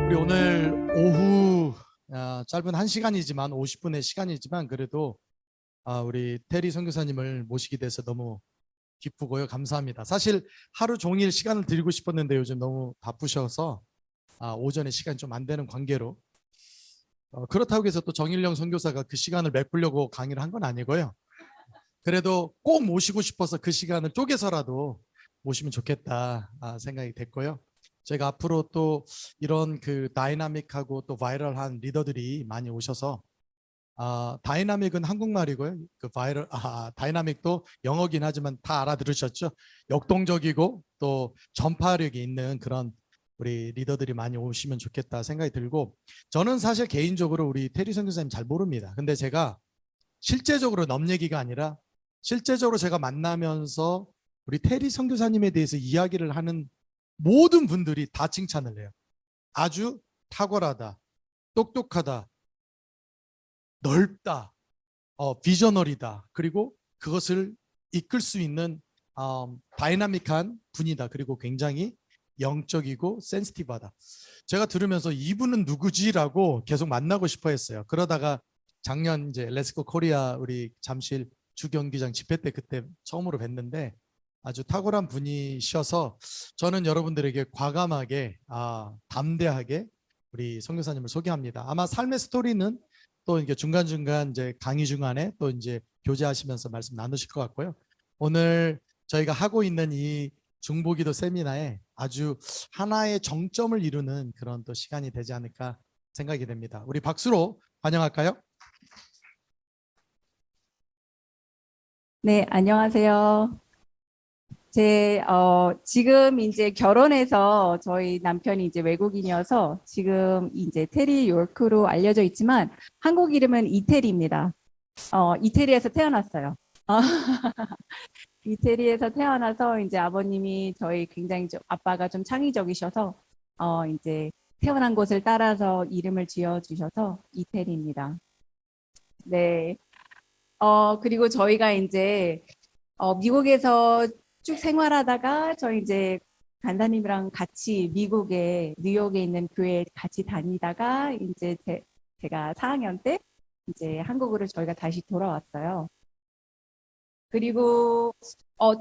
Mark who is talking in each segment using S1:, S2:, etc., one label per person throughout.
S1: 우리 오늘 오후 짧은 1시간이지만 50분의 시간이지만 그래도 우리 테리 선교사님을 모시게 돼서 너무 기쁘고요. 감사합니다. 사실 하루 종일 시간을 드리고 싶었는데 요즘 너무 바쁘셔서 오전에 시간이 좀 안 되는 관계로 그렇다고 해서 또 정일령 선교사가 그 시간을 메꾸려고 강의를 한 건 아니고요. 그래도 꼭 모시고 싶어서 그 시간을 쪼개서라도 모시면 좋겠다 생각이 됐고요. 제가 앞으로 또 이런 그 다이나믹하고 또 바이럴한 리더들이 많이 오셔서 다이나믹은 한국말이고요. 그 다이나믹도 영어긴 하지만 다 알아들으셨죠? 역동적이고 또 전파력이 있는 그런 우리 리더들이 많이 오시면 좋겠다 생각이 들고, 저는 사실 개인적으로 우리 테리 선교사님 잘 모릅니다. 근데 제가 실제적으로 넘 얘기가 아니라 실제적으로 제가 만나면서 우리 테리 선교사님에 대해서 이야기를 하는 모든 분들이 다 칭찬을 해요. 아주 탁월하다, 똑똑하다, 넓다, 비저널이다. 그리고 그것을 이끌 수 있는 다이나믹한 분이다. 그리고 굉장히 영적이고 센시티브하다. 제가 들으면서 이분은 누구지라고 계속 만나고 싶어 했어요. 그러다가 작년 이제 렛츠고 코리아 우리 잠실 주경기장 집회 때 그때 처음으로 뵀는데 아주 탁월한 분이셔서 저는 여러분들에게 과감하게 담대하게 우리 선교사님을 소개합니다. 아마 삶의 스토리는 또 이게 중간중간 이제 강의 중간에 또 이제 교제하시면서 말씀 나누실 것 같고요. 오늘 저희가 하고 있는 이 중보기도 세미나에 아주 하나의 정점을 이루는 그런 또 시간이 되지 않을까 생각이 됩니다. 우리 박수로 환영할까요?
S2: 네, 안녕하세요. 지금 이제 결혼해서 저희 남편이 이제 외국인이어서 지금 이제 테리 요크로 알려져 있지만 한국 이름은 이태리입니다. 이태리에서 태어났어요. 이태리에서 태어나서 이제 아버님이 저희 굉장히 아빠가 좀 창의적이셔서 이제 태어난 곳을 따라서 이름을 지어 주셔서 이태리입니다. 네. 그리고 저희가 이제 미국에서 쭉 생활하다가 저희 이제 간사님이랑 같이 미국에 뉴욕에 있는 교회 같이 다니다가 이제 제가 4학년 때 이제 한국으로 저희가 다시 돌아왔어요. 그리고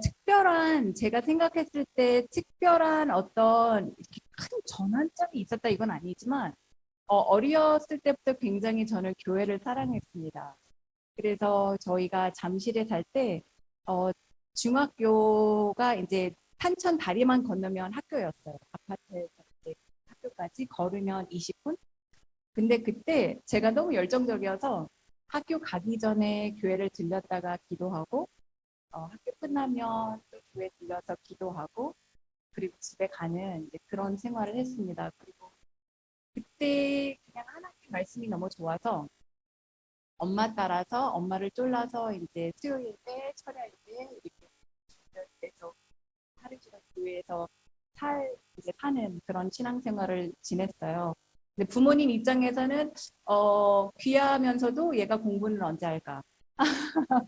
S2: 특별한 제가 생각했을 때 특별한 어떤 큰 전환점이 있었다 이건 아니지만 어렸을 때부터 굉장히 저는 교회를 사랑했습니다. 그래서 저희가 잠실에 살 때 중학교가 이제 탄천 다리만 건너면 학교였어요. 아파트에서 이제 학교까지 걸으면 20분. 근데 그때 제가 너무 열정적이어서 학교 가기 전에 교회를 들렸다가 기도하고 학교 끝나면 또 교회 들려서 기도하고 그리고 집에 가는 이제 그런 생활을 했습니다. 그리고 그때 그냥 하나님 말씀이 너무 좋아서 엄마 따라서 엄마를 쫄라서 이제 수요일 때 철야일 때 이렇게 그래서 하루 종일 교회에서 이제 사는 그런 신앙생활을 지냈어요. 근데 부모님 입장에서는 귀하면서도 얘가 공부는 언제 할까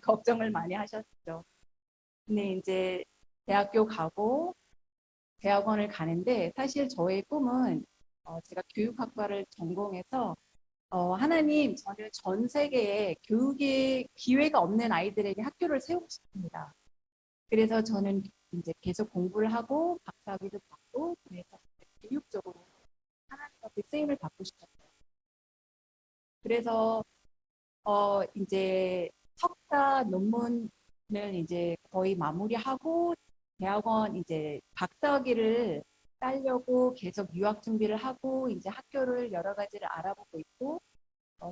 S2: 걱정을 많이 하셨죠. 근데 이제 대학교 가고 대학원을 가는데 사실 저의 꿈은 제가 교육학과를 전공해서 하나님, 저는 전 세계에 교육의 기회가 없는 아이들에게 학교를 세우고 싶습니다. 그래서 저는 이제 계속 공부를 하고 박사학위도 받고 그래서 교육적으로 하나님 앞에 쓰임을 받고 싶었어요. 그래서 이제 석사 논문을 이제 거의 마무리하고 대학원 이제 박사학위를 따려고 계속 유학 준비를 하고 이제 학교를 여러 가지를 알아보고 있고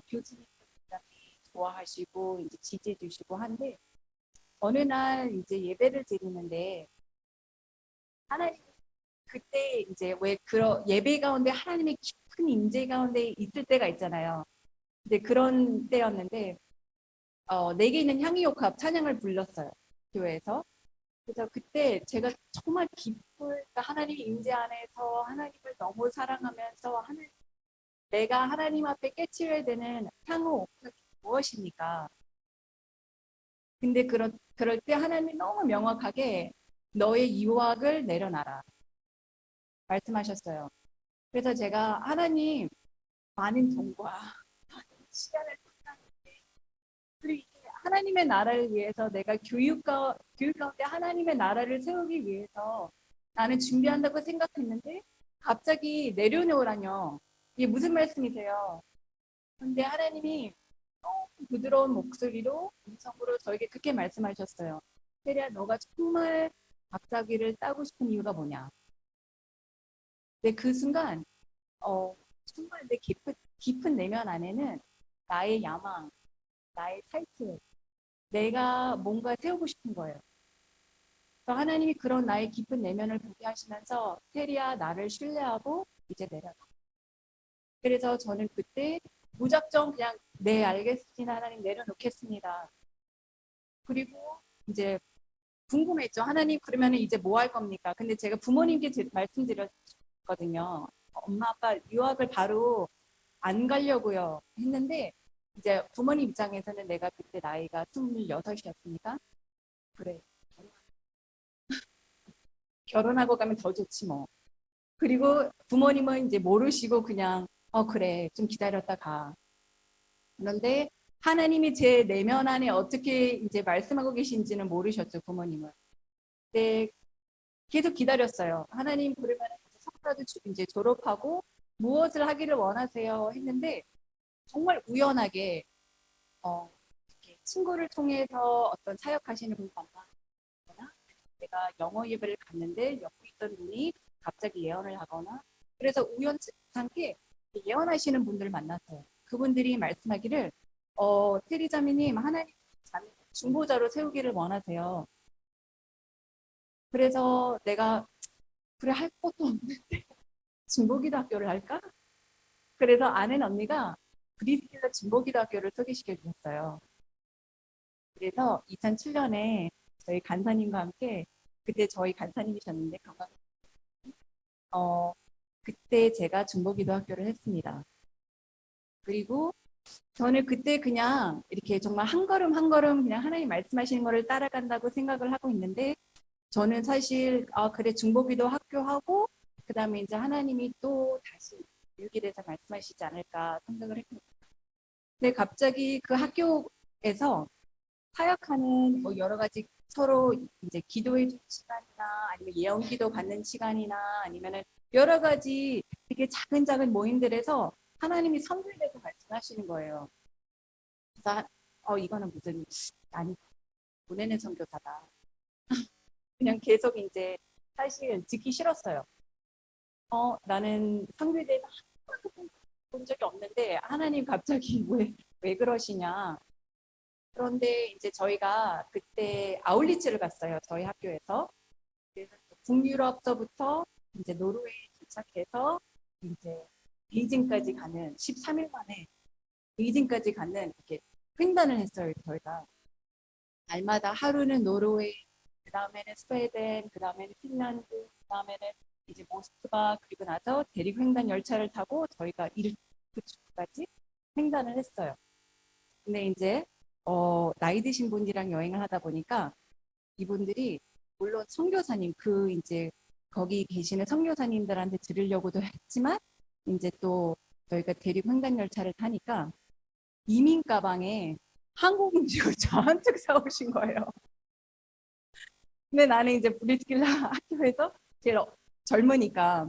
S2: 교수님 굉장히 좋아하시고 이제 지지해 주시고 한데 어느 날 이제 예배를 드리는데 하나님 그때 이제 왜 그런 예배 가운데 하나님의 깊은 임재 가운데 있을 때가 있잖아요. 근데 그런 때였는데 내게 있는 향유옥합 찬양을 불렀어요 교회에서. 그래서 그때 제가 정말 그러니까 하나님의 임재 안에서 하나님을 너무 사랑하면서 내가 하나님 앞에 깨치려야 되는 향후 옥합이 무엇입니까? 근데 그럴 때 하나님이 너무 명확하게 너의 유혹을 내려놔라 말씀하셨어요. 그래서 제가 하나님 많은 돈과 시간을 쏟았는데 그리고 이게 하나님의 나라를 위해서 내가 교육 가운데 하나님의 나라를 세우기 위해서 나는 준비한다고 생각했는데 갑자기 내려놓으라뇨. 이게 무슨 말씀이세요? 근데 하나님이 너무 부드러운 목소리로 음성으로 저에게 그렇게 말씀하셨어요. 세리야, 너가 정말 갑자기를 따고 싶은 이유가 뭐냐? 근데 그 순간 정말 내 깊은 내면 안에는 나의 야망, 나의 탈출, 내가 뭔가 세우고 싶은 거예요. 그래서 하나님이 그런 나의 깊은 내면을 보게 하시면서 세리야 나를 신뢰하고 이제 내려가. 그래서 저는 그때 무작정 그냥 네 알겠습니다 하나님 내려놓겠습니다. 그리고 이제 궁금했죠. 하나님 그러면 이제 뭐 할 겁니까? 근데 제가 부모님께 말씀드렸거든요. 엄마 아빠 유학을 바로 안 가려고요 했는데 이제 부모님 입장에서는 내가 그때 나이가 26이었으니까 그래 결혼하고 가면 더 좋지 뭐. 그리고 부모님은 이제 모르시고 그냥 그래 좀 기다렸다 가. 그런데 하나님이 제 내면 안에 어떻게 이제 말씀하고 계신지는 모르셨죠 부모님은. 근데 계속 기다렸어요. 하나님 그러면 성과도 이제 졸업하고 무엇을 하기를 원하세요 했는데 정말 우연하게 이렇게 친구를 통해서 어떤 사역하시는 분 만나거나 내가 영어 예배를 갔는데 옆에 있던 분이 갑자기 예언을 하거나 그래서 우연찮게 예언하시는 분들을 만났어요. 그분들이 말씀하기를 테리자매님 하나님 중보자로 세우기를 원하세요. 그래서 내가 그래 할 것도 없는데 중보기도 학교를 할까? 그래서 아는 언니가 브리스길라 중보기도 학교를 소개시켜 주셨어요. 그래서 2007년에 저희 간사님과 함께 그때 저희 간사님이셨는데 그때 제가 중보기도 학교를 했습니다. 그리고 저는 그때 그냥 이렇게 정말 한 걸음 한 걸음 그냥 하나님 말씀하시는 거를 따라간다고 생각을 하고 있는데 저는 사실 그래 중보기도 학교하고 그 다음에 이제 하나님이 또 다시 교육에 대해서 말씀하시지 않을까 생각을 했거든요. 근데 갑자기 그 학교에서 사역하는 뭐 여러 가지 서로 이제 기도해 주는 시간이나 아니면 예언 기도 받는 시간이나 아니면은 여러 가지 되게 작은 모임들에서 하나님이 선교에 대해서 말씀하시는 거예요. 그래서 이거는 무슨 아니 보내는 선교사다. 그냥 계속 이제 사실 듣기 싫었어요. 나는 선교에 대해서 한 번도 본 적이 없는데 하나님 갑자기 왜 그러시냐. 그런데 이제 저희가 그때 아울리츠를 갔어요. 저희 학교에서. 그래서 북유럽서부터 이제 노르웨이 도착해서 이제 베이징까지 가는 13일 만에 베이징까지 가는 이렇게 횡단을 했어요. 저희가 날마다 하루는 노르웨이, 그 다음에는 스웨덴, 그 다음에는 핀란드, 그 다음에는 이제 모스크바 그리고 나서 대륙 횡단 열차를 타고 저희가 이르크츠크까지 횡단을 했어요. 근데 이제 나이 드신 분들이랑 여행을 하다 보니까 이분들이 물론 선교사님 그 이제 거기 계시는 선교사님들한테 들으려고도 했지만 이제 또 저희가 대륙 횡단 열차를 타니까 이민 가방에 한국 음식을 저한테 사오신 거예요. 근데 나는 이제 브리스길라 학교에서 제일 젊으니까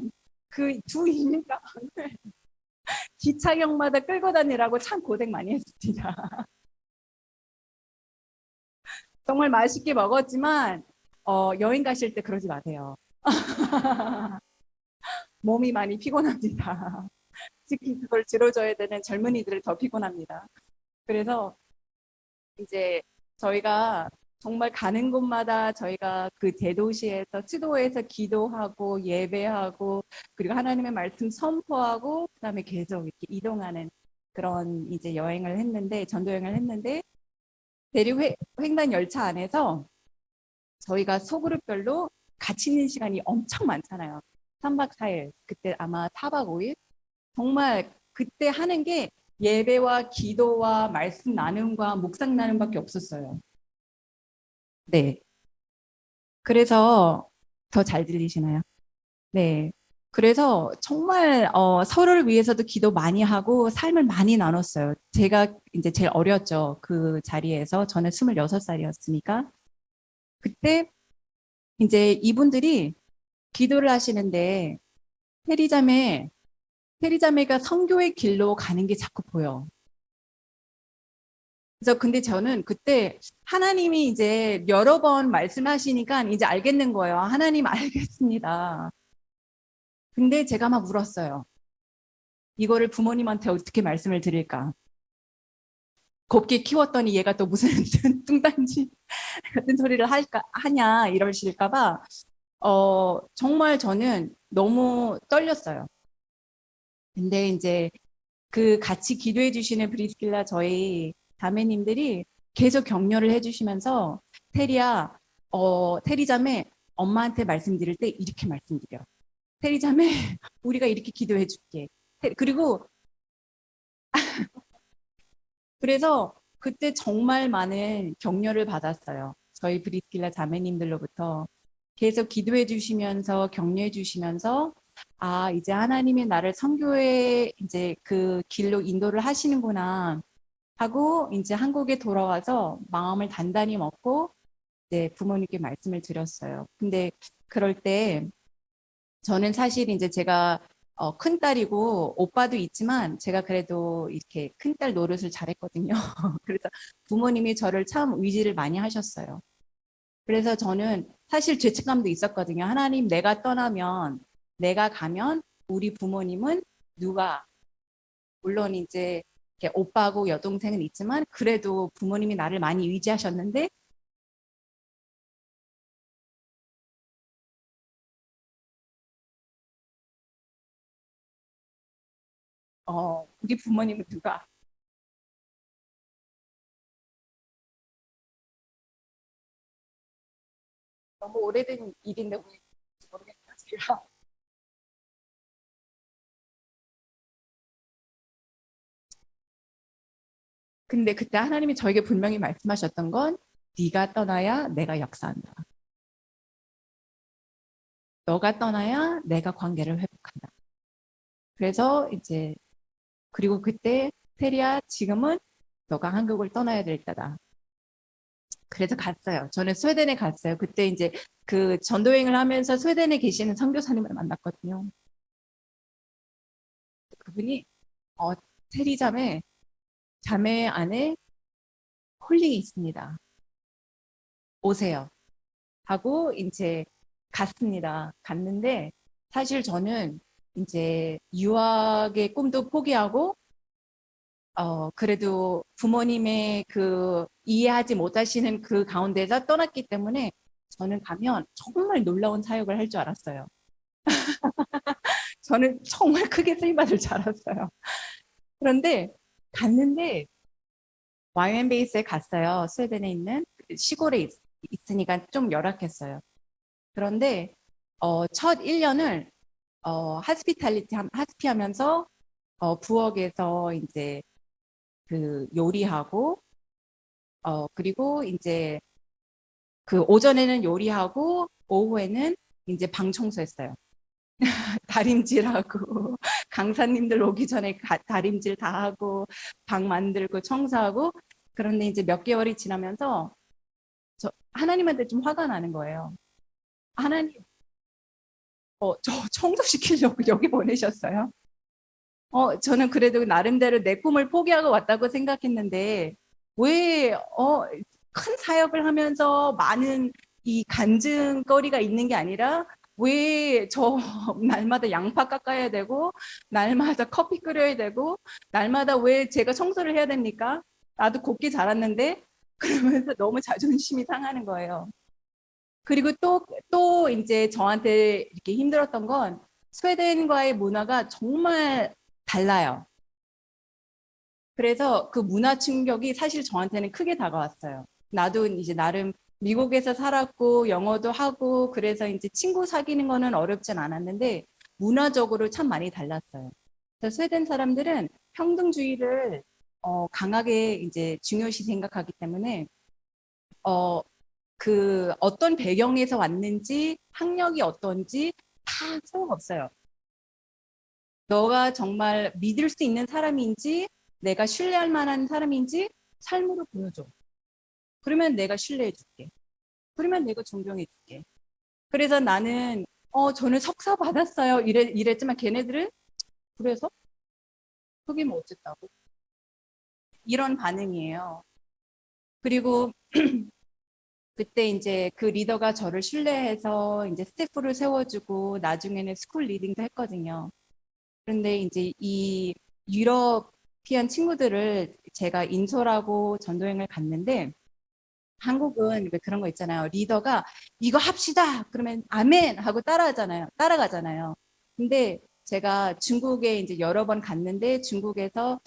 S2: 그 두 이민 가방을 기차역마다 끌고 다니라고 참 고생 많이 했습니다. 정말 맛있게 먹었지만 여행 가실 때 그러지 마세요. 몸이 많이 피곤합니다. 특히 그걸 들어줘야 되는 젊은이들을 더 피곤합니다. 그래서 이제 저희가 정말 가는 곳마다 저희가 그 대도시에서 수도에서 기도하고 예배하고 그리고 하나님의 말씀 선포하고 그다음에 계속 이렇게 이동하는 그런 이제 여행을 했는데 전도 여행을 했는데 대륙 횡단 열차 안에서 저희가 소그룹별로 같이 있는 시간이 엄청 많잖아요. 3박 4일, 그때 아마 4박 5일. 정말 그때 하는 게 예배와 기도와 말씀 나눔과 묵상 나눔밖에 없었어요. 네. 그래서 더 잘 들리시나요? 네. 그래서 정말 서로를 위해서도 기도 많이 하고 삶을 많이 나눴어요. 제가 이제 제일 어렸죠. 그 자리에서 저는 26살이었으니까 그때 이제 이분들이 기도를 하시는데 테리자매 테리자매가 선교의 길로 가는 게 자꾸 보여. 그래서 근데 저는 그때 하나님이 이제 여러 번 말씀하시니까 이제 알겠는 거예요. 하나님 알겠습니다. 근데 제가 막 울었어요. 이거를 부모님한테 어떻게 말씀을 드릴까? 곱게 키웠더니 얘가 또 무슨 뚱딴지 같은 소리를 하냐 이러실까봐 정말 저는 너무 떨렸어요. 근데 이제 그 같이 기도해 주시는 브리스길라 저희 자매님들이 계속 격려를 해주시면서 테리야, 테리자매 엄마한테 말씀드릴 때 이렇게 말씀드려. 테리자매 우리가 이렇게 기도해 줄게. 그리고 그래서 그때 정말 많은 격려를 받았어요. 저희 브리스길라 자매님들로부터 계속 기도해 주시면서 격려해 주시면서 아, 이제 하나님이 나를 선교의 이제 그 길로 인도를 하시는구나 하고 이제 한국에 돌아와서 마음을 단단히 먹고 이제 부모님께 말씀을 드렸어요. 근데 그럴 때 저는 사실 이제 제가 큰 딸이고 오빠도 있지만 제가 그래도 이렇게 큰딸 노릇을 잘했거든요. 그래서 부모님이 저를 참 의지를 많이 하셨어요. 그래서 저는 사실 죄책감도 있었거든요. 하나님, 내가 떠나면, 내가 가면 우리 부모님은 누가, 물론 이제 이렇게 오빠하고 여동생은 있지만 그래도 부모님이 나를 많이 의지하셨는데 우리 부모님은 누가 너무 오래된 일인데 왜 모르겠어요. 제가. 근데 그때 하나님이 저에게 분명히 말씀하셨던 건 네가 떠나야 내가 역사한다. 너가 떠나야 내가 관계를 회복한다. 그래서 이제 그리고 그때 테리야 지금은 너가 한국을 떠나야 될 때다. 그래서 갔어요. 저는 스웨덴에 갔어요. 그때 이제 그 전도여행을 하면서 스웨덴에 계시는 선교사님을 만났거든요. 그분이 어, 테리 자매 안에 콜링이 있습니다. 오세요. 하고 이제 갔습니다. 갔는데 사실 저는 이제 유학의 꿈도 포기하고 그래도 부모님의 그 이해하지 못하시는 그 가운데서 떠났기 때문에 저는 가면 정말 놀라운 사역을 할 줄 알았어요. 저는 정말 크게 쓰임받을 줄 알았어요. 그런데 갔는데 YMBA에 갔어요. 스웨덴에 있는 시골에 있으니까 좀 열악했어요. 그런데 첫 1년을 하스피 하면서 부엌에서 이제 그 요리하고 그리고 이제 그 오전에는 요리하고 오후에는 이제 방 청소했어요. 다림질하고 강사님들 오기 전에 다림질 다 하고 방 만들고 청소하고 그런데 이제 몇 개월이 지나면서 저 하나님한테 좀 화가 나는 거예요. 하나님, 저 청소시키려고 여기 보내셨어요? 저는 그래도 나름대로 내 꿈을 포기하고 왔다고 생각했는데 왜 큰 사역을 하면서 많은 이 간증거리가 있는 게 아니라 왜 저 날마다 양파 깎아야 되고 날마다 커피 끓여야 되고 날마다 왜 제가 청소를 해야 됩니까? 나도 곱게 자랐는데 그러면서 너무 자존심이 상하는 거예요. 그리고 또 이제 저한테 이렇게 힘들었던 건 스웨덴과의 문화가 정말 달라요. 그래서 그 문화 충격이 사실 저한테는 크게 다가왔어요. 나도 이제 나름 미국에서 살았고 영어도 하고 그래서 이제 친구 사귀는 거는 어렵진 않았는데 문화적으로 참 많이 달랐어요. 그래서 스웨덴 사람들은 평등주의를 강하게 이제 중요시 생각하기 때문에 어, 그 어떤 배경에서 왔는지 학력이 어떤지 다 소용없어요. 너가 정말 믿을 수 있는 사람인지 내가 신뢰할 만한 사람인지 삶으로 보여줘. 그러면 내가 신뢰해 줄게. 그러면 내가 존경해 줄게. 그래서 나는 저는 석사 받았어요. 이랬지만 걔네들은 그래서 그게 뭐 어쨌다고. 이런 반응이에요. 그리고 그때 이제 그 리더가 저를 신뢰해서 이제 스태프를 세워주고 나중에는 스쿨 리딩도 했거든요. 그런데 이제 이 유러피안 친구들을 제가 인솔하고 전도여행을 갔는데 한국은 왜 그런 거 있잖아요. 리더가 이거 합시다. 그러면 아멘 하고 따라가잖아요. 근데 제가 중국에 이제 여러 번 갔는데 중국에서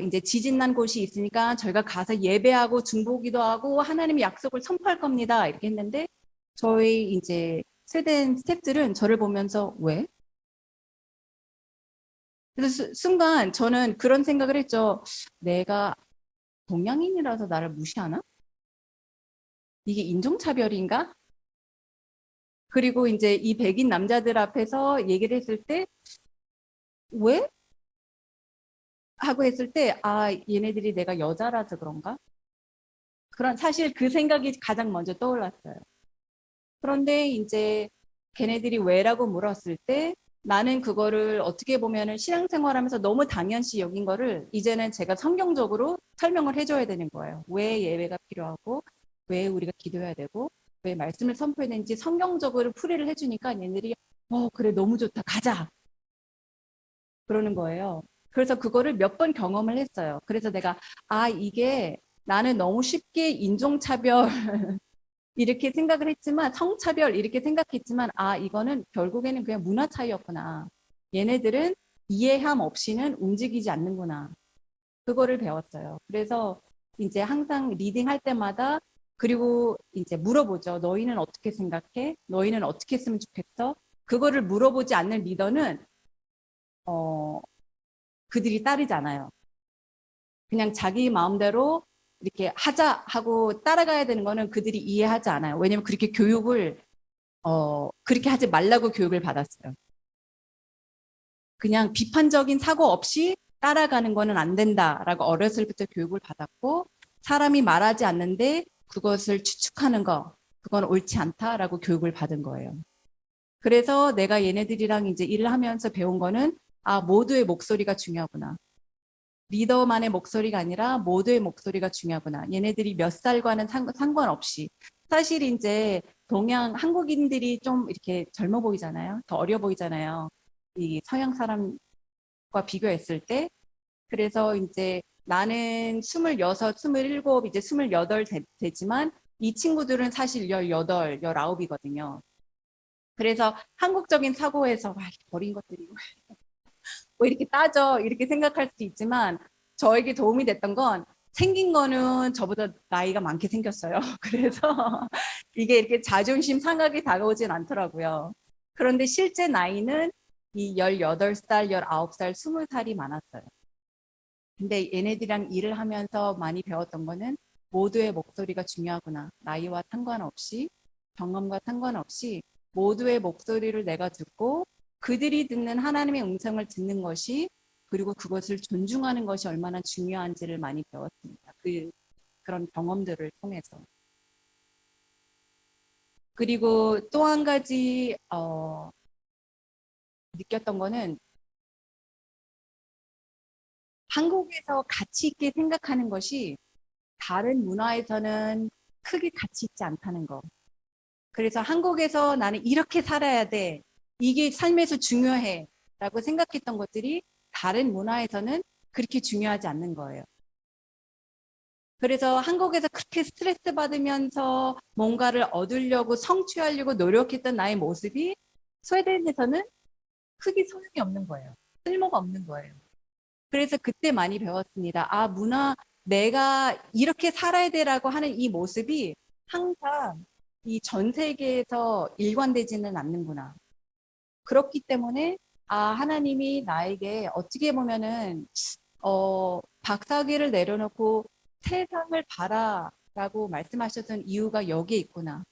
S2: 이제 지진 난 곳이 있으니까 저희가 가서 예배하고 중보기도 하고 하나님의 약속을 선포할 겁니다. 이렇게 했는데 저희 이제 스웨덴 스태프들은 저를 보면서 왜? 그래서 순간 저는 그런 생각을 했죠. 내가 동양인이라서 나를 무시하나? 이게 인종차별인가? 그리고 이제 이 백인 남자들 앞에서 얘기를 했을 때, 왜? 하고 했을 때, 아, 얘네들이 내가 여자라서 그런가? 사실 그 생각이 가장 먼저 떠올랐어요. 그런데 이제 걔네들이 왜라고 물었을 때, 나는 그거를 어떻게 보면은 신앙생활하면서 너무 당연시 여긴 거를 이제는 제가 성경적으로 설명을 해줘야 되는 거예요. 왜 예배가 필요하고, 왜 우리가 기도해야 되고, 왜 말씀을 선포해야 되는지 성경적으로 풀이를 해주니까 얘네들이 그래 너무 좋다 가자 그러는 거예요. 그래서 그거를 몇 번 경험을 했어요. 그래서 내가 이게 나는 너무 쉽게 인종차별 이렇게 생각을 했지만 성차별 이렇게 생각했지만 이거는 결국에는 그냥 문화 차이였구나. 얘네들은 이해함 없이는 움직이지 않는구나. 그거를 배웠어요. 그래서 이제 항상 리딩 할 때마다 그리고 이제 물어보죠. 너희는 어떻게 생각해? 너희는 어떻게 했으면 좋겠어? 그거를 물어보지 않는 리더는 그들이 따르잖아요. 그냥 자기 마음대로 이렇게 하자 하고 따라가야 되는 거는 그들이 이해하지 않아요. 왜냐면 그렇게 교육을 그렇게 하지 말라고 교육을 받았어요. 그냥 비판적인 사고 없이 따라가는 거는 안 된다라고 어렸을 때부터 교육을 받았고 사람이 말하지 않는데 그것을 추측하는 거 그건 옳지 않다라고 교육을 받은 거예요. 그래서 내가 얘네들이랑 이제 일을 하면서 배운 거는 모두의 목소리가 중요하구나. 리더만의 목소리가 아니라 모두의 목소리가 중요하구나. 얘네들이 몇 살과는 상관없이. 사실 이제 한국인들이 좀 이렇게 젊어 보이잖아요. 더 어려 보이잖아요. 이 서양 사람과 비교했을 때. 그래서 이제 나는 26, 27, 이제 28 되지만 이 친구들은 사실 18, 19이거든요. 그래서 한국적인 사고에서 버린 것들이 왜 이렇게 따져 이렇게 생각할 수 있지만 저에게 도움이 됐던 건 생긴 거는 저보다 나이가 많게 생겼어요. 그래서 이게 이렇게 자존심 상하게 다가오진 않더라고요. 그런데 실제 나이는 이 18살, 19살, 20살이 많았어요. 근데 얘네들이랑 일을 하면서 많이 배웠던 거는 모두의 목소리가 중요하구나. 나이와 상관없이, 경험과 상관없이 모두의 목소리를 내가 듣고 그들이 듣는 하나님의 음성을 듣는 것이 그리고 그것을 존중하는 것이 얼마나 중요한지를 많이 배웠습니다. 그런 경험들을 통해서. 그리고 또 한 가지 느꼈던 거는 한국에서 가치 있게 생각하는 것이 다른 문화에서는 크게 가치 있지 않다는 거. 그래서 한국에서 나는 이렇게 살아야 돼. 이게 삶에서 중요해. 라고 생각했던 것들이 다른 문화에서는 그렇게 중요하지 않는 거예요. 그래서 한국에서 그렇게 스트레스 받으면서 뭔가를 얻으려고 성취하려고 노력했던 나의 모습이 스웨덴에서는 크게 소용이 없는 거예요. 쓸모가 없는 거예요. 그래서 그때 많이 배웠습니다. 내가 이렇게 살아야 돼라고 하는 이 모습이 항상 이 전 세계에서 일관되지는 않는구나. 그렇기 때문에 하나님이 나에게 어떻게 보면은 박사학위를 내려놓고 세상을 봐라라고 말씀하셨던 이유가 여기에 있구나.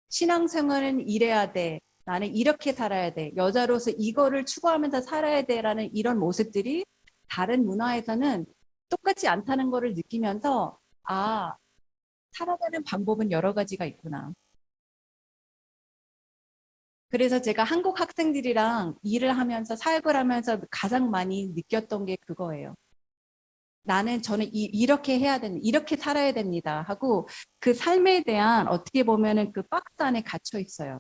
S2: 신앙생활은 이래야 돼. 나는 이렇게 살아야 돼. 여자로서 이거를 추구하면서 살아야 돼라는 이런 모습들이 다른 문화에서는 똑같지 않다는 거를 느끼면서 아, 살아가는 방법은 여러 가지가 있구나. 그래서 제가 한국 학생들이랑 일을 하면서 사역을 하면서 가장 많이 느꼈던 게 그거예요. 저는 이렇게 해야 됩니다. 이렇게 살아야 됩니다. 하고 그 삶에 대한 어떻게 보면은 그 박스 안에 갇혀 있어요.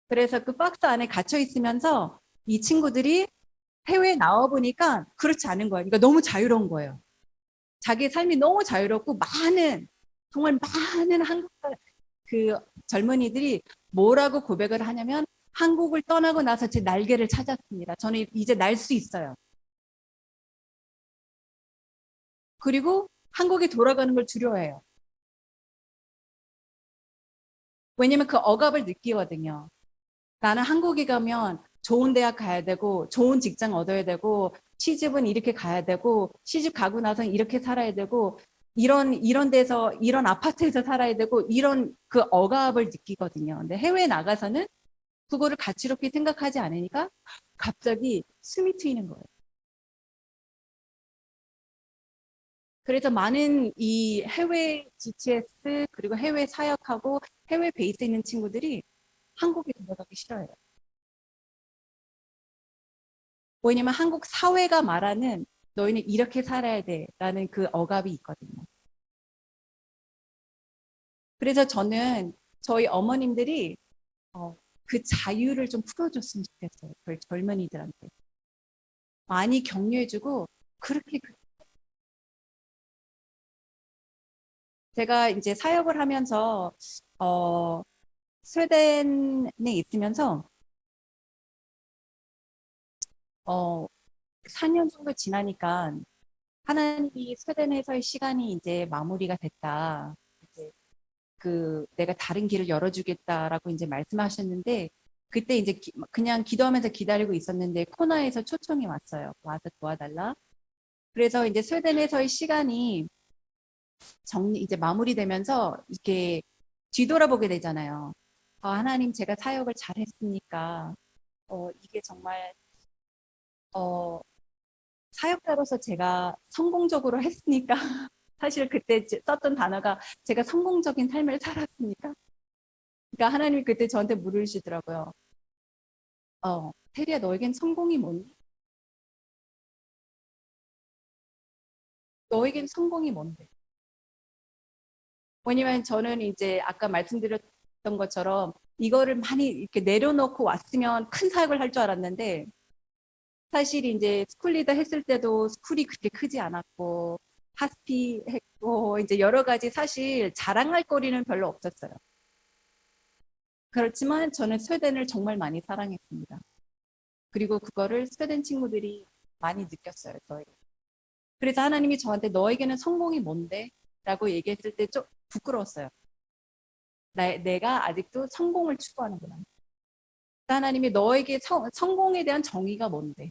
S2: 그래서 그 박스 안에 갇혀 있으면서 이 친구들이 해외에 나와 보니까 그렇지 않은 거예요. 그러니까 너무 자유로운 거예요. 자기 삶이 너무 자유롭고 정말 많은 한국 그 젊은이들이 뭐라고 고백을 하냐면 한국을 떠나고 나서 제 날개를 찾았습니다. 저는 이제 날 수 있어요. 그리고 한국에 돌아가는 걸 두려워해요. 왜냐면 그 억압을 느끼거든요. 나는 한국에 가면 좋은 대학 가야 되고 좋은 직장 얻어야 되고 시집은 이렇게 가야 되고 시집 가고 나서는 이렇게 살아야 되고 이런 데서 이런 아파트에서 살아야 되고 이런 그 억압을 느끼거든요. 근데 해외에 나가서는 그거를 가치롭게 생각하지 않으니까 갑자기 숨이 트이는 거예요. 그래서 많은 이 해외 GTS 그리고 해외 사역하고 해외 베이스에 있는 친구들이 한국에 돌아가기 싫어해요. 왜냐면 한국 사회가 말하는 너희는 이렇게 살아야 돼라는 그 억압이 있거든요. 그래서 저는 저희 어머님들이 그 자유를 좀 풀어줬으면 좋겠어요. 저희 젊은이들한테. 많이 격려해주고 그렇게 제가 이제 사역을 하면서 스웨덴에 있으면서 4년 정도 지나니까 하나님이 스웨덴에서의 시간이 이제 마무리가 됐다. 이제 내가 다른 길을 열어주겠다라고 이제 말씀하셨는데 그때 이제 그냥 기도하면서 기다리고 있었는데 코나에서 초청이 왔어요. 와서 도와달라. 그래서 이제 스웨덴에서의 시간이 이제 마무리되면서 이렇게 뒤돌아보게 되잖아요. 하나님 제가 사역을 잘했으니까 이게 정말 사역자로서 제가 성공적으로 했으니까 사실 그때 썼던 단어가 제가 성공적인 삶을 살았으니까 그러니까 하나님이 그때 저한테 물으시더라고요. 테리야 너에겐 성공이 뭐니? 너에겐 성공이 뭔데? 왜냐면 저는 이제 아까 말씀드렸던 것처럼 이거를 많이 이렇게 내려놓고 왔으면 큰 사역을 할 줄 알았는데 사실 이제 스쿨 리더 했을 때도 스쿨이 그렇게 크지 않았고 하스피 했고 이제 여러 가지 사실 자랑할 거리는 별로 없었어요. 그렇지만 저는 스웨덴을 정말 많이 사랑했습니다. 그리고 그거를 스웨덴 친구들이 많이 느꼈어요. 저희. 그래서 하나님이 저한테 너에게는 성공이 뭔데? 라고 얘기했을 때 좀 부끄러웠어요. 내가 아직도 성공을 추구하는구나. 하나님이 너에게 성공에 대한 정의가 뭔데?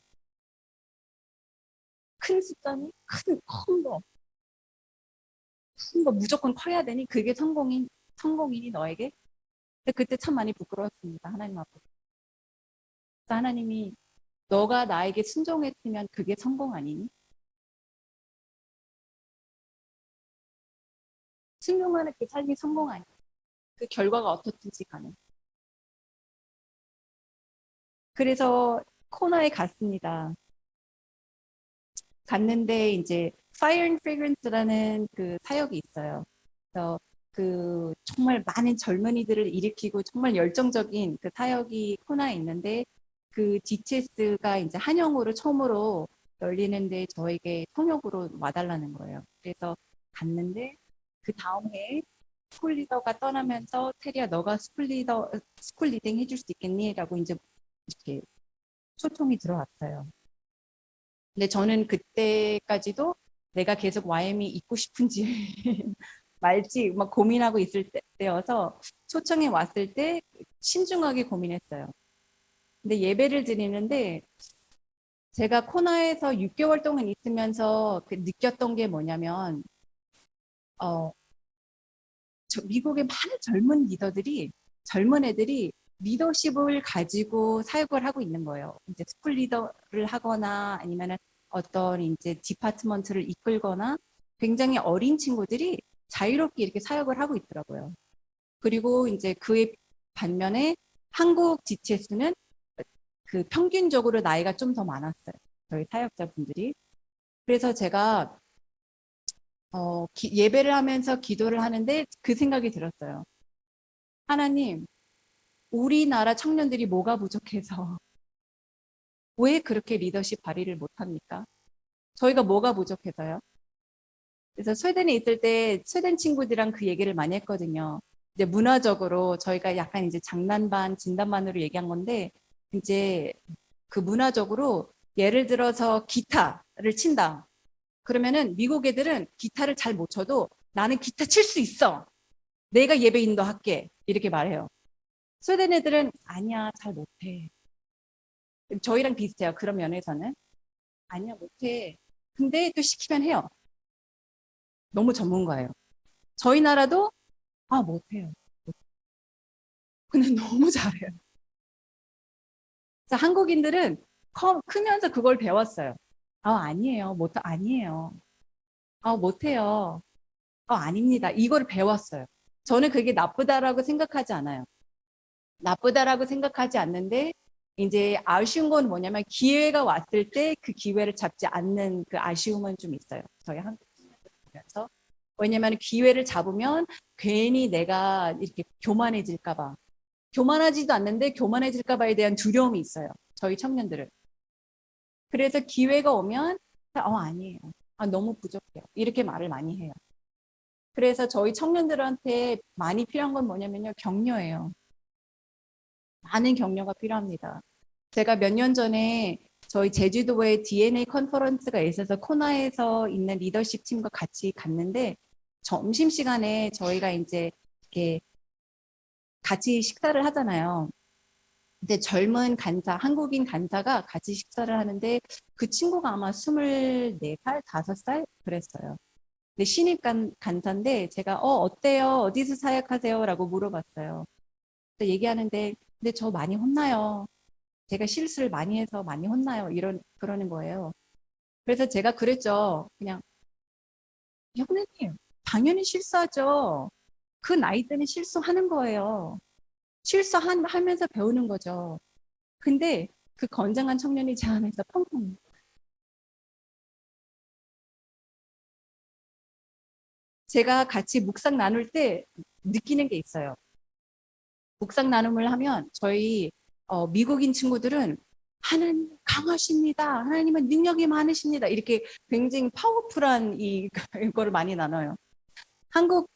S2: 큰 숫자니? 큰 거 무조건 커야 되니? 그게 성공이니 너에게? 근데 그때 참 많이 부끄러웠습니다. 하나님 앞에. 하나님이 너가 나에게 순종했으면 그게 성공 아니니? 순종하는 그 삶이 성공 아니니? 그 결과가 어떻든지 간에. 그래서 코너에 갔습니다. 갔는데 이제 Fire and Fragrance라는 그 사역이 있어요. 그래서 그 정말 많은 젊은이들을 일으키고 정말 열정적인 그 사역이 코너에 있는데 그 DTS가 이제 한영으로 처음으로 열리는데 저에게 통역으로 와달라는 거예요. 그래서 갔는데 그 다음 해에 스쿨 리더가 떠나면서 테리야 너가 스쿨 리딩 해줄 수 있겠니? 라고 이제 이렇게 초청이 들어왔어요. 근데 저는 그때까지도 내가 계속 YM이 있고 싶은지 말지 막 고민하고 있을 때여서 초청이 왔을 때 신중하게 고민했어요. 근데 예배를 드리는데 제가 코나에서 6개월 동안 있으면서 느꼈던 게 뭐냐면 미국의 많은 젊은 리더들이 젊은 애들이 리더십을 가지고 사역을 하고 있는 거예요. 이제 스쿨 리더를 하거나 아니면은 어떤 이제 디파트먼트를 이끌거나 굉장히 어린 친구들이 자유롭게 이렇게 사역을 하고 있더라고요. 그리고 이제 그의 반면에 한국 DTS는 그 평균적으로 나이가 좀 더 많았어요. 저희 사역자분들이. 그래서 제가 예배를 하면서 기도를 하는데 그 생각이 들었어요. 하나님, 우리나라 청년들이 뭐가 부족해서 왜 그렇게 리더십 발휘를 못합니까? 저희가 뭐가 부족해서요? 그래서 스웨덴에 있을 때 스웨덴 친구들이랑 그 얘기를 많이 했거든요. 이제 문화적으로 저희가 약간 이제 장난반, 진단반으로 얘기한 건데 이제 그 문화적으로 예를 들어서 기타를 친다. 그러면은 미국 애들은 기타를 잘 못 쳐도 나는 기타 칠 수 있어. 내가 예배 인도할게. 이렇게 말해요. 스웨덴 애들은 아니야, 잘 못해. 저희랑 비슷해요. 그런 면에서는. 아니야, 못해. 근데 또 시키면 해요. 너무 전문가예요. 저희 나라도 아, 못해요. 근데 너무 잘해요. 그래서 한국인들은 크면서 그걸 배웠어요. 아니에요. 아니에요. 못해요. 아닙니다. 이걸 배웠어요. 저는 그게 나쁘다라고 생각하지 않아요. 나쁘다라고 생각하지 않는데 이제 아쉬운 건 뭐냐면 기회가 왔을 때 그 기회를 잡지 않는 그 아쉬움은 좀 있어요. 저희 한국 친구들 보면서. 왜냐면 기회를 잡으면 괜히 내가 이렇게 교만해질까 봐. 교만하지도 않는데 교만해질까 봐에 대한 두려움이 있어요. 저희 청년들은. 그래서 기회가 오면 아니에요. 너무 부족해요. 이렇게 말을 많이 해요. 그래서 저희 청년들한테 많이 필요한 건 뭐냐면요. 격려예요. 많은 격려가 필요합니다. 제가 몇 년 전에 저희 제주도에 DNA 컨퍼런스가 있어서 코나에서 있는 리더십 팀과 같이 갔는데 점심시간에 저희가 이제 이렇게 같이 식사를 하잖아요. 근데 젊은 간사, 한국인 간사가 같이 식사를 하는데 그 친구가 아마 24살, 5살 그랬어요. 근데 신입 간사인데 제가 어때요? 어디서 사역하세요? 라고 물어봤어요. 얘기하는데 근데 저 많이 혼나요. 제가 실수를 많이 해서 많이 혼나요. 그러는 거예요. 그래서 제가 그랬죠. 그냥 형님 당연히 실수하죠. 그 나이 때는 실수하는 거예요. 실수하면서 배우는 거죠. 근데 그 건장한 청년이 제 안에서 펑펑. 제가 같이 묵상 나눌 때 느끼는 게 있어요. 묵상 나눔을 하면 저희 미국인 친구들은 하나님 강하십니다. 하나님은 능력이 많으십니다. 이렇게 굉장히 파워풀한 이거를 많이 나눠요. 한국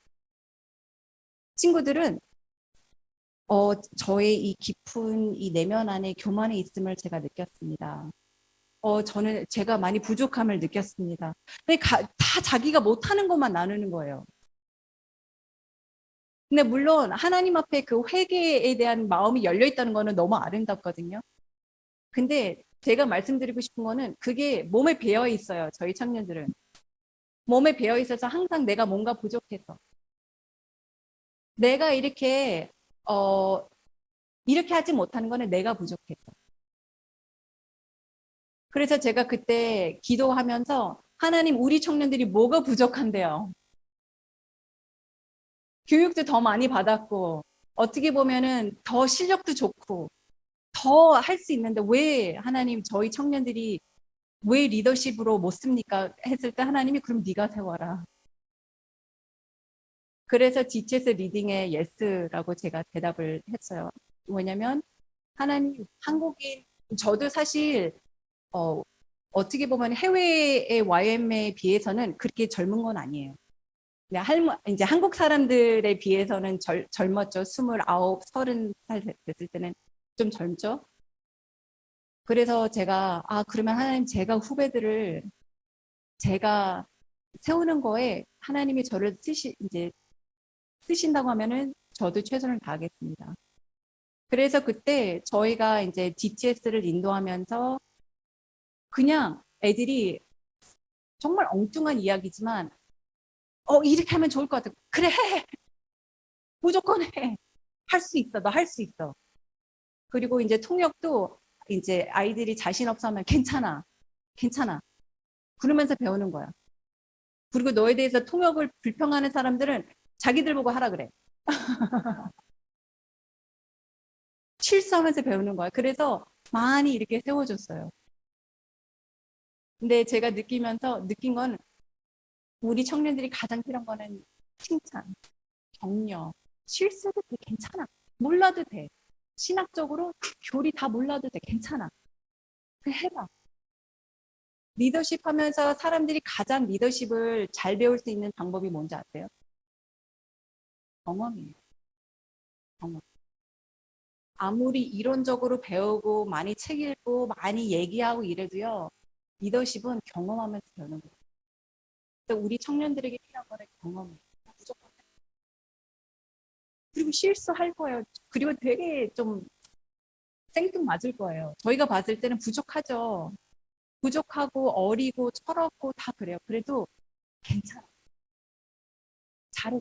S2: 친구들은 저의 이 깊은 이 내면 안에 교만이 있음을 제가 느꼈습니다. 저는 제가 많이 부족함을 느꼈습니다. 근데 다 자기가 못하는 것만 나누는 거예요. 근데 물론 하나님 앞에 그 회개에 대한 마음이 열려 있다는 거는 너무 아름답거든요. 근데 제가 말씀드리고 싶은 거는 그게 몸에 배어 있어요. 저희 청년들은. 몸에 배어 있어서 항상 내가 뭔가 부족해서. 내가 이렇게 하지 못하는 거는 내가 부족해서. 그래서 제가 그때 기도하면서 하나님 우리 청년들이 뭐가 부족한데요. 교육도 더 많이 받았고 어떻게 보면은 더 실력도 좋고 더 할 수 있는데 왜 하나님 저희 청년들이 왜 리더십으로 못 씁니까? 했을 때 하나님이 그럼 네가 세워라. 그래서 GTS 리딩에 예스라고 제가 대답을 했어요. 왜냐면 하나님 한국인 저도 사실 어떻게 보면 해외의 YM에 비해서는 그렇게 젊은 건 아니에요. 이제 한국 사람들에 비해서는 젊었죠. 29, 30살 됐을 때는 좀 젊죠. 그래서 제가 그러면 하나님 제가 후배들을 제가 세우는 거에 하나님이 저를 이제 쓰신다고 하면은 저도 최선을 다하겠습니다. 그래서 그때 저희가 이제 DTS를 인도하면서 그냥 애들이 정말 엉뚱한 이야기지만 이렇게 하면 좋을 것 같아. 그래 해. 무조건 해. 할 수 있어. 너 할 수 있어. 그리고 이제 통역도 이제 아이들이 자신 없어 하면 괜찮아. 괜찮아. 그러면서 배우는 거야. 그리고 너에 대해서 통역을 불평하는 사람들은 자기들 보고 하라 그래. 실수하면서 배우는 거야. 그래서 많이 이렇게 세워줬어요. 근데 제가 느낀 건 우리 청년들이 가장 필요한 거는 칭찬, 격려, 실수도 돼. 괜찮아. 몰라도 돼. 신학적으로 교리 다 몰라도 돼. 괜찮아. 그냥 해봐. 리더십 하면서 사람들이 가장 리더십을 잘 배울 수 있는 방법이 뭔지 아세요? 경험이에요. 경험. 아무리 이론적으로 배우고 많이 책 읽고 많이 얘기하고 이래도요. 리더십은 경험하면서 배우는 거예요. 그래서 우리 청년들에게 필요한 거는 경험이에요. 무조건. 그리고 실수할 거예요. 그리고 되게 좀 생뚱맞을 거예요. 저희가 봤을 때는 부족하죠. 부족하고 어리고 철없고 다 그래요. 그래도 괜찮아. 잘해.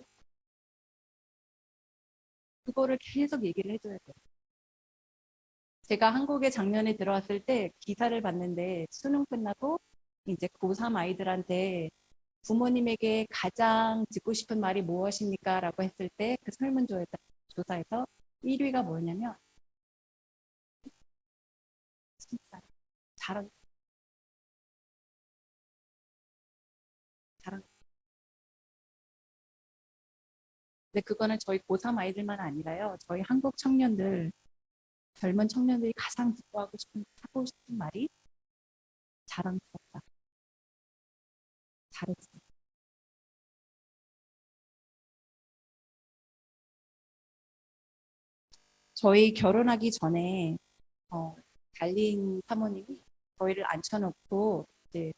S2: 그거를 계속 얘기를 해줘야 돼요. 제가 한국에 작년에 들어왔을 때 기사를 봤는데 수능 끝나고 이제 고3 아이들한테 부모님에게 가장 듣고 싶은 말이 무엇입니까? 라고 했을 때 그 설문조사에서 1위가 뭐였냐면 진짜 잘한 잘한 근데 그거는 저희 고3 아이들만 아니라요. 저희 한국 청년들 젊은 청년들이 가장 듣고 하고 싶은 말이 자랑스럽다. 잘했어. 저희 결혼하기 전에 달린 사모님이 저희를 앉혀놓고 이제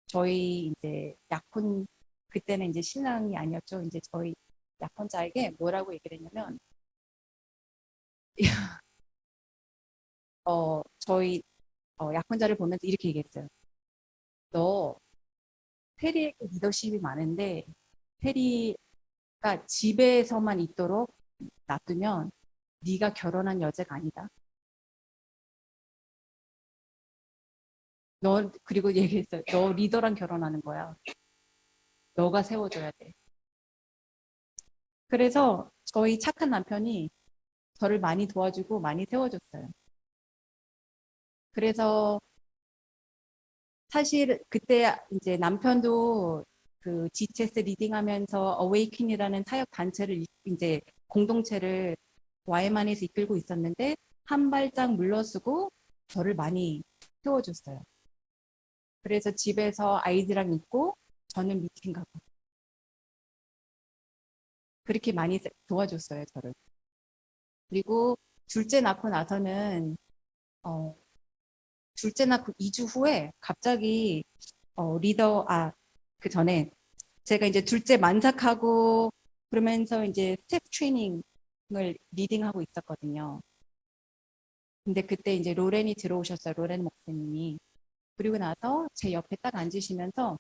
S2: 저희 이제 약혼 그때는 이제 신랑이 아니었죠. 이제 저희 약혼자에게 뭐라고 얘기를 했냐면 저희 약혼자를 보면서 이렇게 얘기했어요. 너 테리에게 리더십이 많은데 테리가 집에서만 있도록 놔두면 네가 결혼한 여자가 아니다. 너 그리고 얘기했어요. 너 리더랑 결혼하는 거야. 너가 세워줘야 돼. 그래서 저희 착한 남편이 저를 많이 도와주고 많이 세워줬어요. 그래서 사실 그때 이제 남편도 그 GTS 리딩하면서 어웨이킨이라는 사역 단체를 이제 공동체를 와이만에서 이끌고 있었는데 한 발짝 물러서고 저를 많이 세워줬어요. 그래서 집에서 아이들랑 있고 저는 미팅 가고 그렇게 많이 도와줬어요, 저를. 그리고 둘째 낳고 나서는 어, 둘째 낳고 2주 후에 갑자기 그 전에 제가 이제 둘째 만삭하고 그러면서 이제 스텝 트레이닝을 리딩하고 있었거든요. 근데 그때 이제 로렌이 들어오셨어요. 로렌 목사님이. 그리고 나서 제 옆에 딱 앉으시면서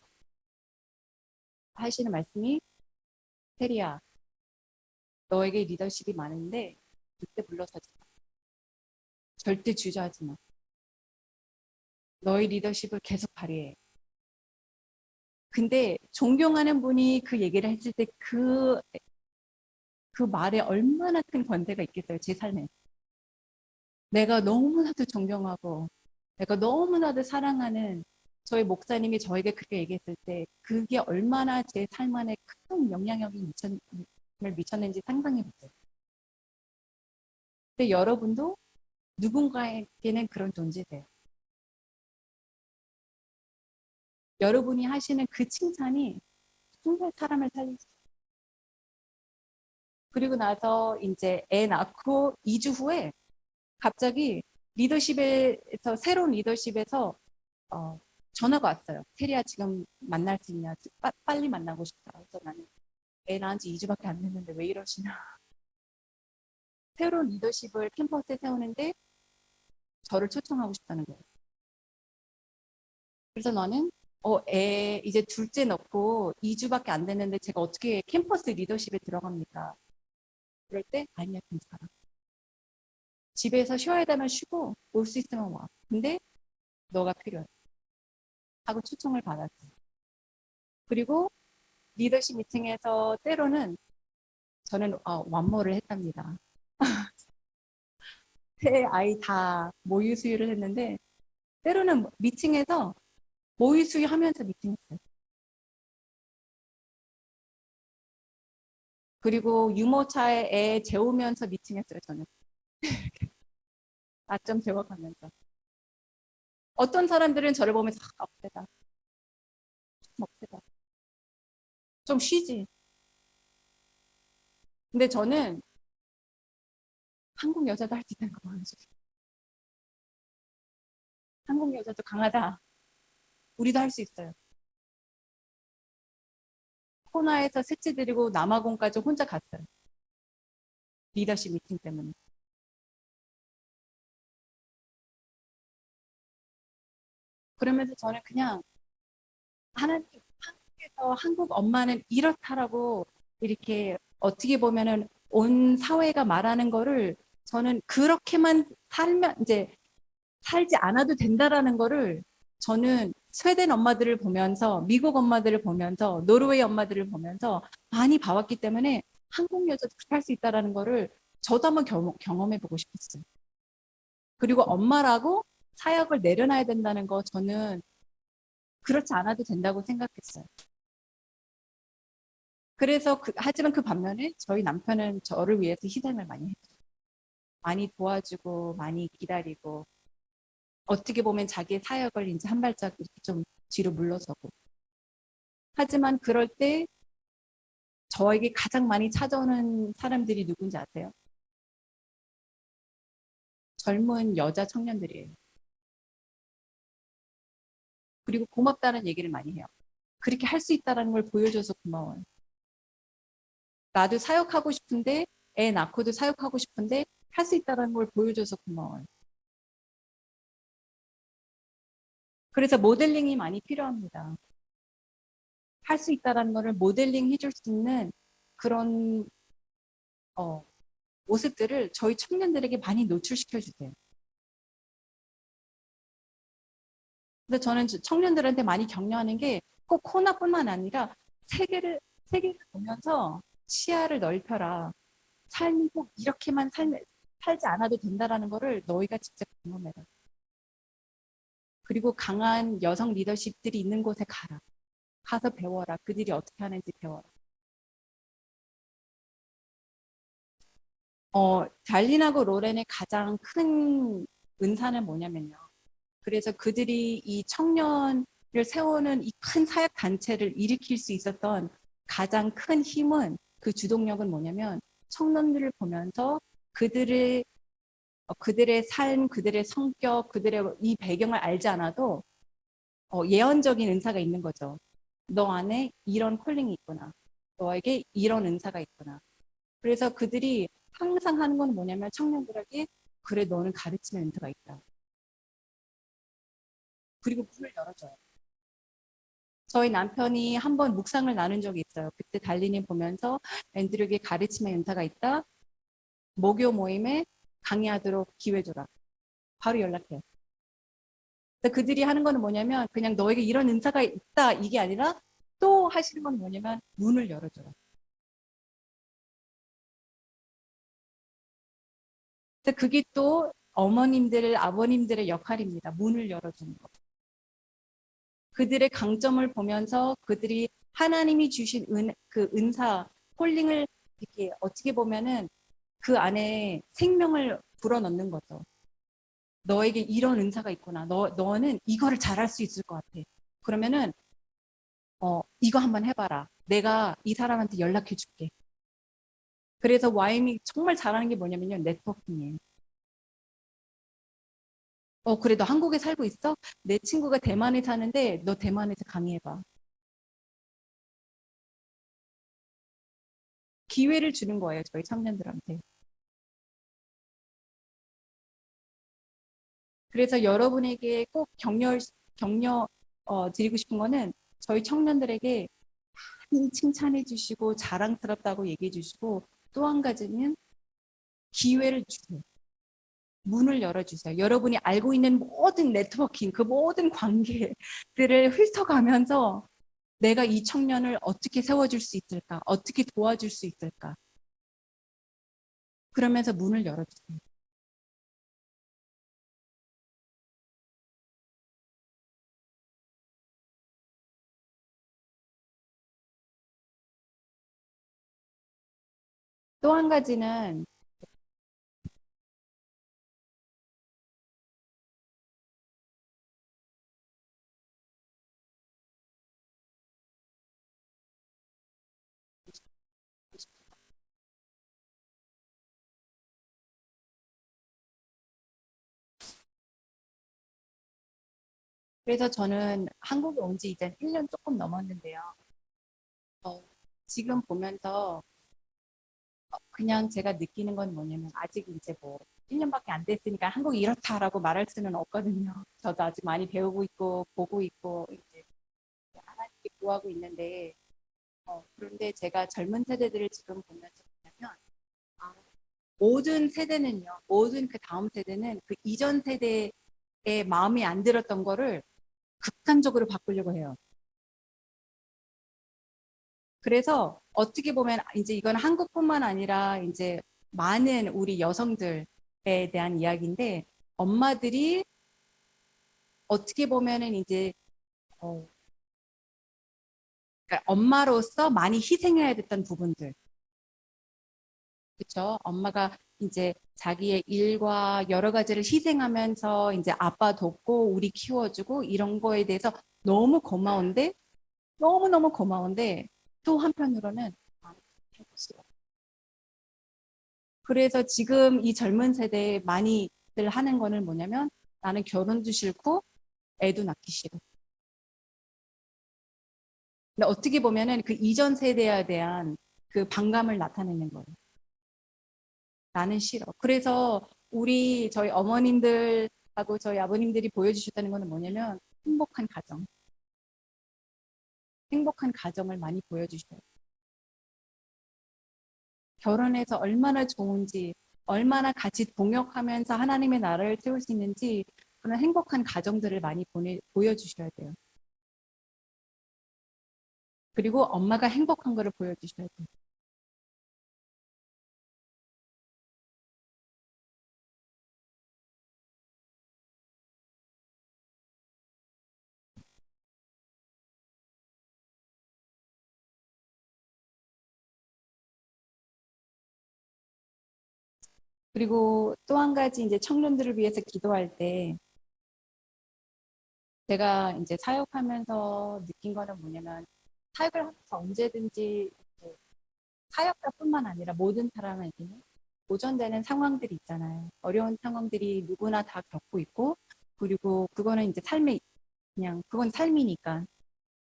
S2: 하시는 말씀이 테리야, 너에게 리더십이 많은데 절대 물러서지 마. 절대 주저하지 마. 너의 리더십을 계속 발휘해. 근데 존경하는 분이 그 얘기를 했을 때 그 말에 얼마나 큰 권세가 있겠어요, 제 삶에. 내가 너무나도 존경하고 내가 너무나도 사랑하는 저희 목사님이 저에게 그렇게 얘기했을 때 그게 얼마나 제 삶 안에 큰 영향력을 미쳤는지 상상해 보세요. 근데 여러분도 누군가에게는 그런 존재세요. 여러분이 하시는 그 칭찬이 정말 사람을 살리죠. 그리고 나서 이제 애 낳고 2주 후에 갑자기 리더십에서 새로운 리더십에서 전화가 왔어요. 테리야 지금 만날 수 있냐? 빨리 만나고 싶다. 그래서 나는 애 낳은 지 2주밖에 안 됐는데 왜 이러시나. 새로운 리더십을 캠퍼스에 세우는데 저를 초청하고 싶다는 거예요. 그래서 나는 이제 둘째 넣고 2주밖에 안 됐는데 제가 어떻게 캠퍼스 리더십에 들어갑니까? 그럴 때 아니야, 괜찮아. 집에서 쉬어야 되면 쉬고 올 수 있으면 와. 근데 너가 필요해. 하고 초청을 받았지. 그리고 리더십 미팅에서 때로는 저는 완모를 했답니다. 세 아이 다 모유 수유를 했는데 때로는 미팅에서 모유 수유하면서 미팅했어요. 그리고 유모차에 애 재우면서 미팅했어요. 저는 아점 재워가면서. 어떤 사람들은 저를 보면서 없애다, 없애다, 좀 쉬지. 근데 저는 한국 여자도 할 수 있다는 거 보여줘요. 한국 여자도 강하다. 우리도 할 수 있어요. 코나에서 셋째 데리고 남아공까지 혼자 갔어요. 리더십 미팅 때문에. 그러면서 저는 그냥 하나님, 한국에서 한국 엄마는 이렇다라고 이렇게 어떻게 보면은 온 사회가 말하는 거를 저는 그렇게만 살면 이제 살지 않아도 된다라는 거를 저는 스웨덴 엄마들을 보면서 미국 엄마들을 보면서 노르웨이 엄마들을 보면서 많이 봐왔기 때문에 한국 여자도 그렇게 할 수 있다라는 거를 저도 한번 경험해 보고 싶었어요. 그리고 엄마라고 사역을 내려놔야 된다는 거 저는 그렇지 않아도 된다고 생각했어요. 그래서 하지만 그 반면에 저희 남편은 저를 위해서 희생을 많이 했죠. 많이 도와주고 많이 기다리고 어떻게 보면 자기의 사역을 이제 한 발짝 이렇게 좀 뒤로 물러서고. 하지만 그럴 때 저에게 가장 많이 찾아오는 사람들이 누군지 아세요? 젊은 여자 청년들이에요. 그리고 고맙다는 얘기를 많이 해요. 그렇게 할 수 있다는 걸 보여줘서 고마워요. 나도 사역하고 싶은데 애 낳고도 사역하고 싶은데 할 수 있다는 걸 보여줘서 고마워요. 그래서 모델링이 많이 필요합니다. 할 수 있다는 거를 모델링 해줄 수 있는 그런 모습들을 저희 청년들에게 많이 노출시켜 주세요. 근데 저는 청년들한테 많이 격려하는 게 꼭 코나뿐만 아니라 세계를 보면서 시야를 넓혀라. 삶이 꼭 이렇게만 살지 않아도 된다라는 거를 너희가 직접 경험해라. 그리고 강한 여성 리더십들이 있는 곳에 가라. 가서 배워라. 그들이 어떻게 하는지 배워라. 달린하고 로렌의 가장 큰 은사는 뭐냐면요. 그래서 그들이 이 청년을 세우는 이 큰 사역 단체를 일으킬 수 있었던 가장 큰 힘은 그 주동력은 뭐냐면 청년들을 보면서 그들의 삶, 그들의 성격, 그들의 이 배경을 알지 않아도 예언적인 은사가 있는 거죠. 너 안에 이런 콜링이 있구나. 너에게 이런 은사가 있구나. 그래서 그들이 항상 하는 건 뭐냐면 청년들에게 그래 너는 가르치는 은사가 있다. 그리고 문을 열어줘요. 저희 남편이 한번 묵상을 나눈 적이 있어요. 그때 달리님 보면서 앤드류에게 가르침의 은사가 있다. 목요 모임에 강의하도록 기회 줘라. 바로 연락해요. 그들이 하는 거는 뭐냐면 그냥 너에게 이런 은사가 있다 이게 아니라 또 하시는 건 뭐냐면 문을 열어줘라. 그게 또 어머님들, 아버님들의 역할입니다. 문을 열어주는 거. 그들의 강점을 보면서 그들이 하나님이 주신 그 은사, 콜링을 이렇게 어떻게 보면은 그 안에 생명을 불어넣는 거죠. 너에게 이런 은사가 있구나. 너는 이거를 잘할 수 있을 것 같아. 그러면은 이거 한번 해봐라. 내가 이 사람한테 연락해 줄게. 그래서 와임이 정말 잘하는 게 뭐냐면요. 네트워킹이에요. 그래, 너 한국에 살고 있어? 내 친구가 대만에 사는데 너 대만에서 강의해봐. 기회를 주는 거예요. 저희 청년들한테. 그래서 여러분에게 꼭 격려 드리고 싶은 거는 저희 청년들에게 많이 칭찬해 주시고 자랑스럽다고 얘기해 주시고 또 한 가지는 기회를 주세요. 문을 열어주세요. 여러분이 알고 있는 모든 네트워킹, 그 모든 관계들을 훑어가면서 내가 이 청년을 어떻게 세워줄 수 있을까? 어떻게 도와줄 수 있을까? 그러면서 문을 열어주세요. 또 한 가지는 그래서 저는 한국에 온 지 이제 1년 조금 넘었는데요. 지금 보면서 그냥 제가 느끼는 건 뭐냐면 아직 이제 뭐 1년밖에 안 됐으니까 한국이 이렇다라고 말할 수는 없거든요. 저도 아직 많이 배우고 있고 보고 있고 이제 하나님께 구하고 있는데 그런데 제가 젊은 세대들을 지금 보면서 보냐면 모든 세대는요. 모든 그 다음 세대는 그 이전 세대의 마음이 안 들었던 거를 극단적으로 바꾸려고 해요. 그래서 어떻게 보면 이제 이건 한국뿐만 아니라 이제 많은 우리 여성들에 대한 이야기인데 엄마들이 어떻게 보면은 이제 그러니까 엄마로서 많이 희생해야 됐던 부분들, 그렇죠? 엄마가 이제 자기의 일과 여러 가지를 희생하면서 이제 아빠 돕고 우리 키워주고 이런 거에 대해서 너무 고마운데 너무너무 고마운데 또 한편으로는 하기 싫어. 그래서 지금 이 젊은 세대에 많이들 하는 거는 뭐냐면 나는 결혼도 싫고 애도 낳기 싫어. 근데 어떻게 보면은 그 이전 세대에 대한 그 반감을 나타내는 거예요. 나는 싫어. 그래서 저희 어머님들하고 저희 아버님들이 보여주셨다는 거는 뭐냐면 행복한 가정. 행복한 가정을 많이 보여주셔요. 결혼해서 얼마나 좋은지, 얼마나 같이 동역하면서 하나님의 나라를 세울 수 있는지 그런 행복한 가정들을 많이 보여주셔야 돼요. 그리고 엄마가 행복한 거를 보여주셔야 돼요. 그리고 또 한 가지 이제 청년들을 위해서 기도할 때 제가 이제 사역하면서 느낀 거는 뭐냐면 사역을 하면서 언제든지 사역자뿐만 아니라 모든 사람에게는 도전되는 상황들이 있잖아요. 어려운 상황들이 누구나 다 겪고 있고 그리고 그거는 이제 삶의 그냥 그건 삶이니까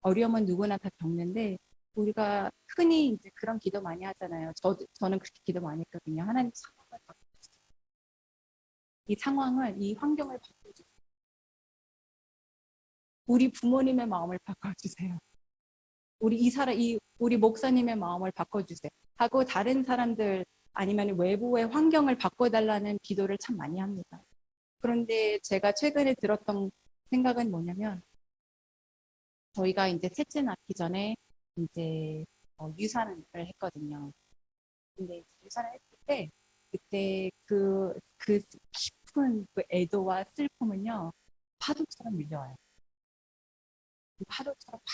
S2: 어려움은 누구나 다 겪는데 우리가 흔히 이제 그런 기도 많이 하잖아요. 저는 그렇게 기도 많이 했거든요. 하나님 상황을 바꿔주세요. 이 상황을 이 환경을 바꿔주세요. 우리 부모님의 마음을 바꿔주세요. 우리 목사님의 마음을 바꿔주세요. 하고 다른 사람들 아니면 외부의 환경을 바꿔달라는 기도를 참 많이 합니다. 그런데 제가 최근에 들었던 생각은 뭐냐면 저희가 이제 셋째 낳기 전에 이제 유산을 했거든요. 근데 유산을 했을 때 그때 그 깊은 그 애도와 슬픔은요 파도처럼 밀려와요. 파도처럼 팍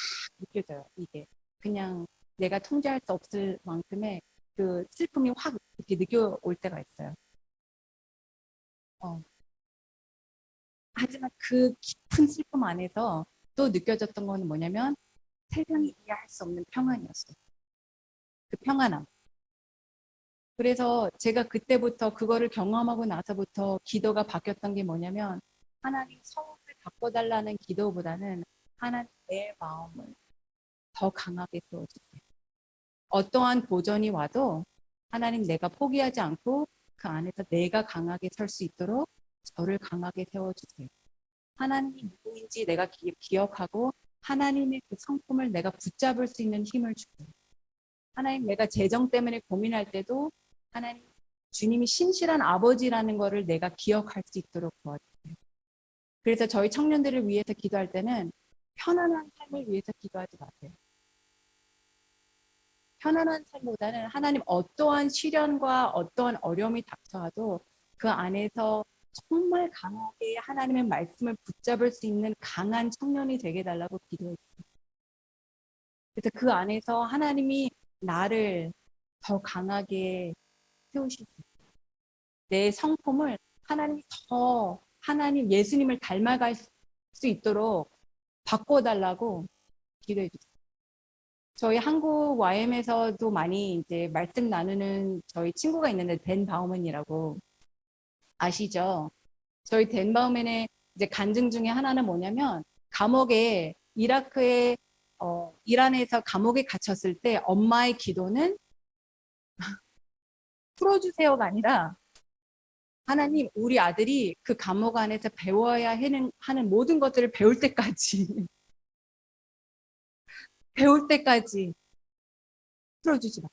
S2: 느껴져요. 이게 그냥 내가 통제할 수 없을 만큼의 그 슬픔이 확 이렇게 느껴올 때가 있어요. 어. 하지만 그 깊은 슬픔 안에서 또 느껴졌던 거는 뭐냐면 세상이 이해할 수 없는 평안이었어요. 그 평안함. 그래서 제가 그때부터 그거를 경험하고 나서부터 기도가 바뀌었던 게 뭐냐면 하나님 성을 바꿔달라는 기도보다는 하나님 내 마음을 더 강하게 세워주세요. 어떠한 도전이 와도 하나님 내가 포기하지 않고 그 안에서 내가 강하게 설 수 있도록 저를 강하게 세워주세요. 하나님이 누구인지 내가 기억하고 하나님의 그 성품을 내가 붙잡을 수 있는 힘을 주세요. 하나님 내가 재정 때문에 고민할 때도 하나님, 주님이 신실한 아버지라는 거를 내가 기억할 수 있도록 도와주세요. 그래서 저희 청년들을 위해서 기도할 때는 편안한 삶을 위해서 기도하지 마세요. 편안한 삶보다는 하나님 어떠한 시련과 어떠한 어려움이 닥쳐와도 그 안에서 정말 강하게 하나님의 말씀을 붙잡을 수 있는 강한 청년이 되게 해달라고 기도했어요. 그래서 그 안에서 하나님이 나를 더 강하게 세우실 수 있어요. 내 성품을 하나님이 더 하나님 예수님을 닮아갈 수 있도록 바꿔달라고 기도해 주세요. 저희 한국 YM에서도 많이 이제 말씀 나누는 저희 친구가 있는데 댄 바우먼이라고 아시죠? 저희 댄 바우먼의 이제 간증 중에 하나는 뭐냐면 감옥에 이라크의 이란에서 감옥에 gat혔을 때 엄마의 기도는 풀어주세요가 아니라 하나님 우리 아들이 그 감옥 안에서 배워야 하는 모든 것들을 배울 때까지 배울 때까지 풀어주지 마.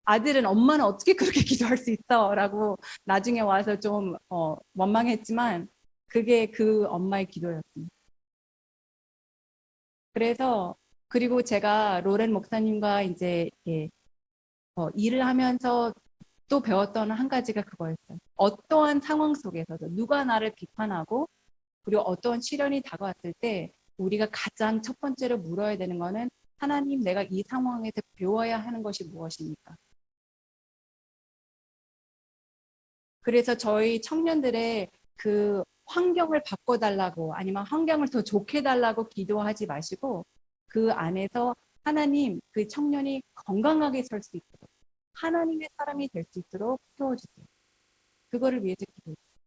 S2: 아들은 엄마는 어떻게 그렇게 기도할 수 있어? 라고 나중에 와서 좀 원망했지만 그게 그 엄마의 기도였습니다. 그래서 그리고 제가 로렌 목사님과 이제 일을 하면서 또 배웠던 한 가지가 그거였어요. 어떠한 상황 속에서도 누가 나를 비판하고 그리고 어떠한 시련이 다가왔을 때 우리가 가장 첫 번째로 물어야 되는 거는 하나님 내가 이 상황에서 배워야 하는 것이 무엇입니까? 그래서 저희 청년들의 그 환경을 바꿔달라고 아니면 환경을 더 좋게 해달라고 기도하지 마시고 그 안에서 하나님 그 청년이 건강하게 설 수 있도록 하나님의 사람이 될 수 있도록 세워주세요. 그거를 위해서 기도했어요.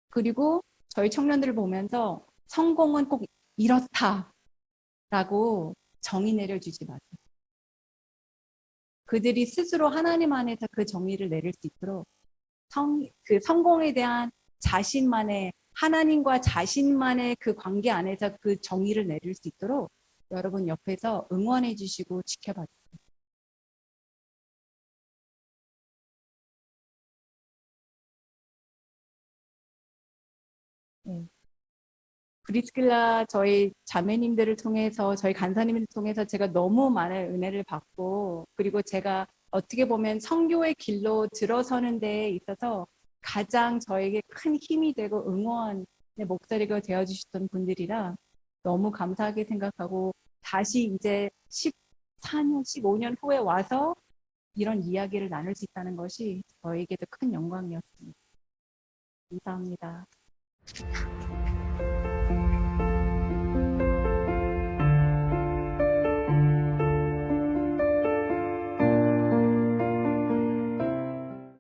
S2: 그리고 저희 청년들을 보면서 성공은 꼭 이렇다라고 정의 내려주지 마세요. 그들이 스스로 하나님 안에서 그 정의를 내릴 수 있도록 그 성공에 대한 자신만의 하나님과 자신만의 그 관계 안에서 그 정의를 내릴 수 있도록 여러분 옆에서 응원해 주시고 지켜봐 주세요. 네. 브리스킬라 저희 자매님들을 통해서 저희 간사님을 통해서 제가 너무 많은 은혜를 받고 그리고 제가 어떻게 보면 선교의 길로 들어서는 데에 있어서 가장 저에게 큰 힘이 되고 응원의 목소리가 되어주셨던 분들이라 너무 감사하게 생각하고 다시 이제 14년, 15년 후에 와서 이런 이야기를 나눌 수 있다는 것이 저에게도 큰 영광이었습니다. 감사합니다.